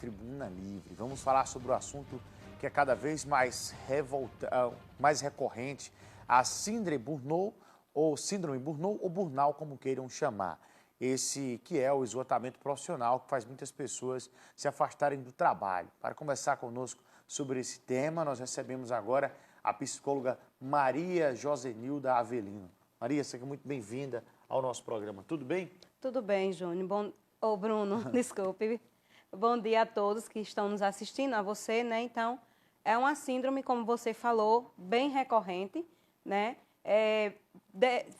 Tribuna Livre. Vamos falar sobre o assunto que é cada vez mais recorrente, a síndrome Burnout, ou burnout, como queiram chamar. Esse que é o esgotamento profissional que faz muitas pessoas se afastarem do trabalho. Para conversar conosco sobre esse tema, nós recebemos agora a psicóloga Maria Josenilda Avelino. Maria, seja muito bem-vinda ao nosso programa. Tudo bem? Tudo bem, Júnior. Bruno, desculpe. Bom dia a todos que estão nos assistindo, a você, né? Então, é uma síndrome, como você falou, bem recorrente, né?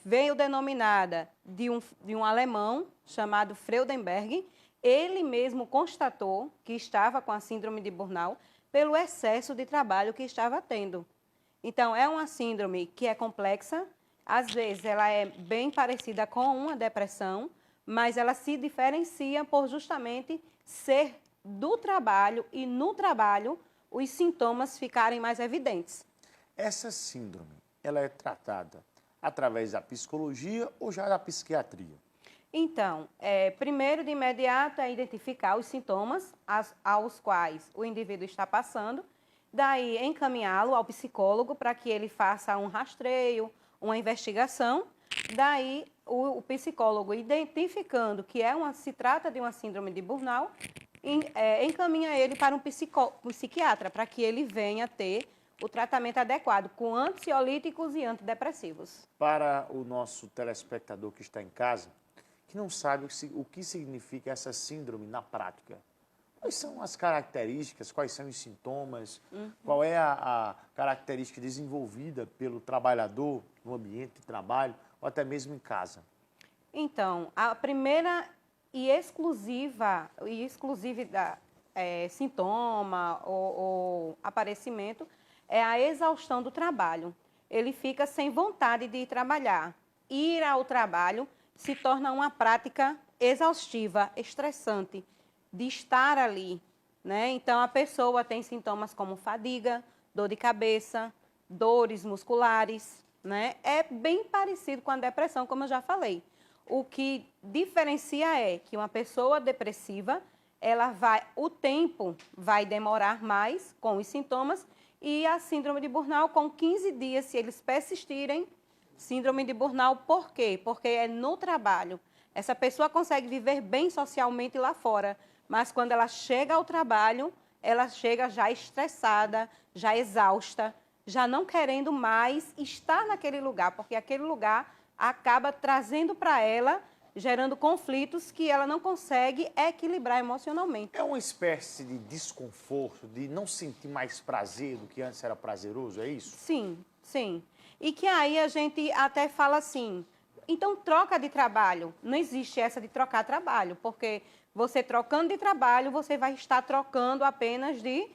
Veio denominada de um alemão chamado Freudenberg. Ele mesmo constatou que estava com a síndrome de burnout pelo excesso de trabalho que estava tendo. Então, é uma síndrome que é complexa, às vezes ela é bem parecida com uma depressão, mas ela se diferencia por justamente ser do trabalho e no trabalho os sintomas ficarem mais evidentes. Essa síndrome, ela é tratada através da psicologia ou já da psiquiatria? Então, primeiro de imediato é identificar os sintomas aos quais o indivíduo está passando, daí encaminhá-lo ao psicólogo para que ele faça um rastreio, uma investigação. Daí, o psicólogo, identificando que se trata de uma síndrome de burnout, encaminha ele para um psiquiatra, para que ele venha ter o tratamento adequado com ansiolíticos e antidepressivos. Para o nosso telespectador que está em casa, que não sabe o que significa essa síndrome na prática, quais são as características, quais são os sintomas, qual é a característica desenvolvida pelo trabalhador no ambiente de trabalho ou até mesmo em casa? Então, a primeira e exclusiva sintoma ou aparecimento é a exaustão do trabalho. Ele fica sem vontade de ir trabalhar. Ir ao trabalho se torna uma prática exaustiva, estressante, de estar ali, né? Então, a pessoa tem sintomas como fadiga, dor de cabeça, dores musculares, né? É bem parecido com a depressão, como eu já falei. O que diferencia é que uma pessoa depressiva, o tempo vai demorar mais com os sintomas, e a síndrome de burnout, com 15 dias, se eles persistirem, síndrome de burnout, por quê? Porque é no trabalho. Essa pessoa consegue viver bem socialmente lá fora, mas quando ela chega ao trabalho, ela chega já estressada, já exausta, já não querendo mais estar naquele lugar, porque aquele lugar acaba trazendo para ela, gerando conflitos que ela não consegue equilibrar emocionalmente. É uma espécie de desconforto, de não sentir mais prazer do que antes era prazeroso, é isso? Sim, sim. E que aí a gente até fala assim, então troca de trabalho. Não existe essa de trocar trabalho, porque você trocando de trabalho, você vai estar trocando apenas de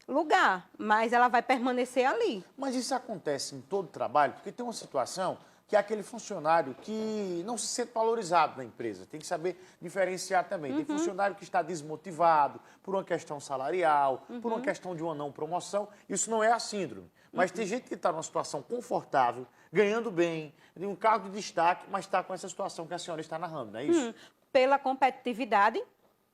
lugar, mas ela vai permanecer ali. Mas isso acontece em todo trabalho, porque tem uma situação que é aquele funcionário que não se sente valorizado na empresa. Tem que saber diferenciar também. Tem funcionário que está desmotivado por uma questão salarial, por uma questão de uma não promoção. Isso não é a síndrome. Mas tem gente que está numa situação confortável, ganhando bem, tem um cargo de destaque, mas está com essa situação que a senhora está narrando, não é isso? Pela competitividade,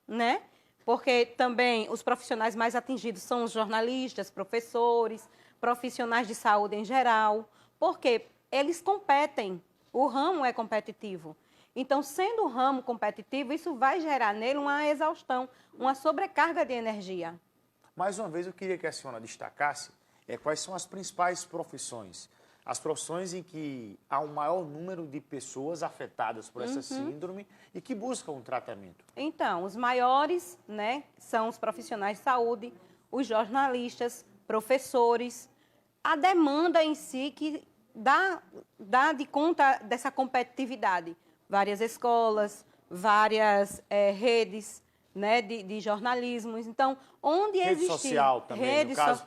né? Porque também os profissionais mais atingidos são os jornalistas, professores, profissionais de saúde em geral. Porque eles competem, o ramo é competitivo. Então, sendo o ramo competitivo, isso vai gerar nele uma exaustão, uma sobrecarga de energia. Mais uma vez, eu queria que a senhora destacasse quais são as principais profissões. As profissões em que há um maior número de pessoas afetadas por essa síndrome e que buscam um tratamento. Então, os maiores, né, são os profissionais de saúde, os jornalistas, professores, a demanda em si que dá de conta dessa competitividade. Várias escolas, várias redes, né, de jornalismo. Então, onde Rede existir... social também, no caso,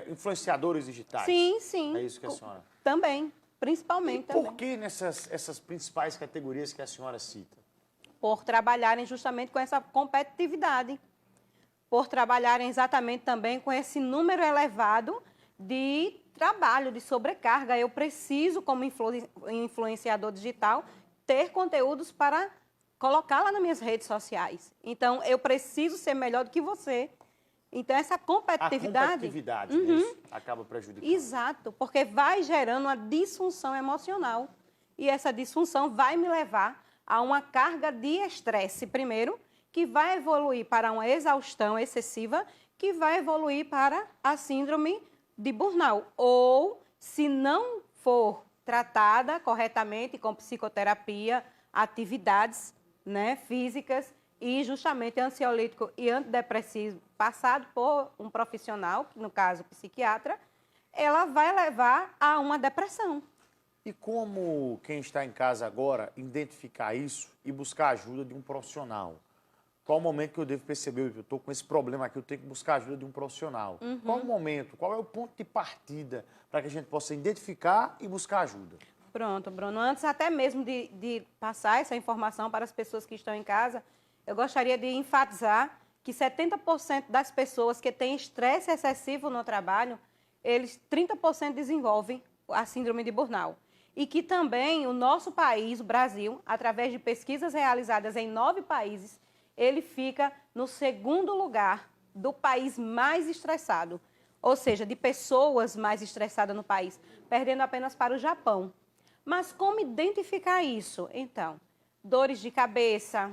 influenciadores digitais. Sim, sim. É isso que a senhora... Também, principalmente. E por que essas principais categorias que a senhora cita? Por trabalharem justamente com essa competitividade. Por trabalharem exatamente também com esse número elevado de trabalho, de sobrecarga. Eu preciso, como influenciador digital, ter conteúdos para colocar lá nas minhas redes sociais. Então, eu preciso ser melhor do que você. Então, essa competitividade... A competitividade, né? Isso acaba prejudicando. Exato, porque vai gerando uma disfunção emocional. E essa disfunção vai me levar a uma carga de estresse, primeiro, que vai evoluir para uma exaustão excessiva, que vai evoluir para a síndrome de burnout. Ou, se não for tratada corretamente com psicoterapia, atividades, né, físicas e justamente ansiolítico e antidepressivo passado por um profissional, no caso psiquiatra, ela vai levar a uma depressão. E como quem está em casa agora identificar isso e buscar a ajuda de um profissional? Qual o momento que eu devo perceber que eu estou com esse problema aqui, eu tenho que buscar a ajuda de um profissional? Qual o momento, qual é o ponto de partida para que a gente possa identificar e buscar ajuda? Pronto, Bruno. Antes até mesmo de passar essa informação para as pessoas que estão em casa, eu gostaria de enfatizar que 70% das pessoas que têm estresse excessivo no trabalho, 30% desenvolvem a síndrome de burnout. E que também o nosso país, o Brasil, através de pesquisas realizadas em 9 países, ele fica no segundo lugar do país mais estressado. Ou seja, de pessoas mais estressadas no país, perdendo apenas para o Japão. Mas como identificar isso? Então, dores de cabeça,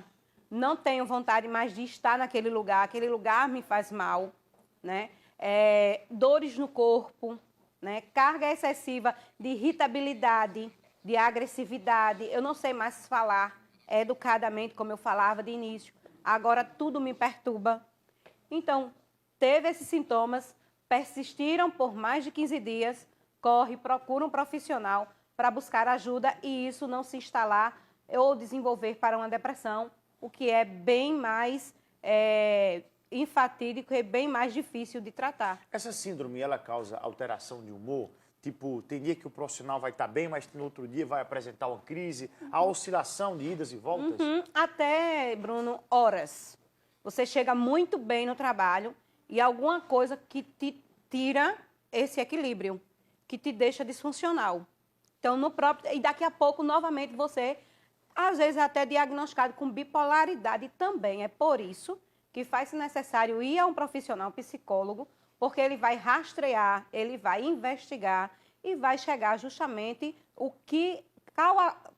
não tenho vontade mais de estar naquele lugar, aquele lugar me faz mal, né? Dores no corpo, né? Carga excessiva de irritabilidade, de agressividade, eu não sei mais falar educadamente, como eu falava de início, agora tudo me perturba. Então, teve esses sintomas, persistiram por mais de 15 dias, procura um profissional para buscar ajuda e isso não se instalar ou desenvolver para uma depressão, o que é bem mais infatídico e bem mais difícil de tratar. Essa síndrome, ela causa alteração de humor? Tipo, tem dia que o profissional vai estar bem, mas no outro dia vai apresentar uma crise, a oscilação de idas e voltas? Até, Bruno, horas. Você chega muito bem no trabalho e alguma coisa que te tira esse equilíbrio, que te deixa disfuncional. Então, e daqui a pouco, novamente, você, às vezes, é até diagnosticado com bipolaridade também. É por isso que faz-se necessário ir a um profissional psicólogo, porque ele vai rastrear, ele vai investigar e vai chegar justamente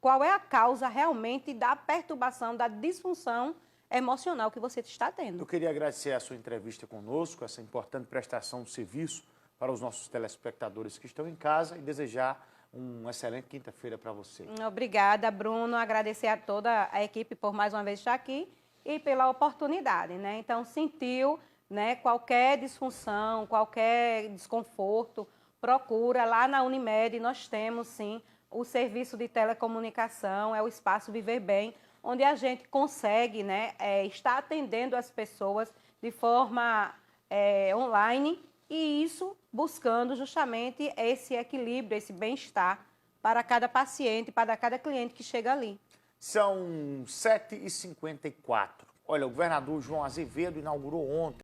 qual é a causa realmente da perturbação, da disfunção emocional que você está tendo. Eu queria agradecer a sua entrevista conosco, essa importante prestação de serviço para os nossos telespectadores que estão em casa e desejar uma excelente quinta-feira para você. Obrigada, Bruno. Agradecer a toda a equipe por mais uma vez estar aqui e pela oportunidade, né? Então, sentiu, né, qualquer disfunção, qualquer desconforto, procura lá na Unimed, nós temos sim o serviço de telecomunicação, é o Espaço Viver Bem, onde a gente consegue, né, estar atendendo as pessoas de forma online e isso buscando justamente esse equilíbrio, esse bem-estar para cada paciente, para cada cliente que chega ali. São 7h54. Olha, o governador João Azevedo inaugurou ontem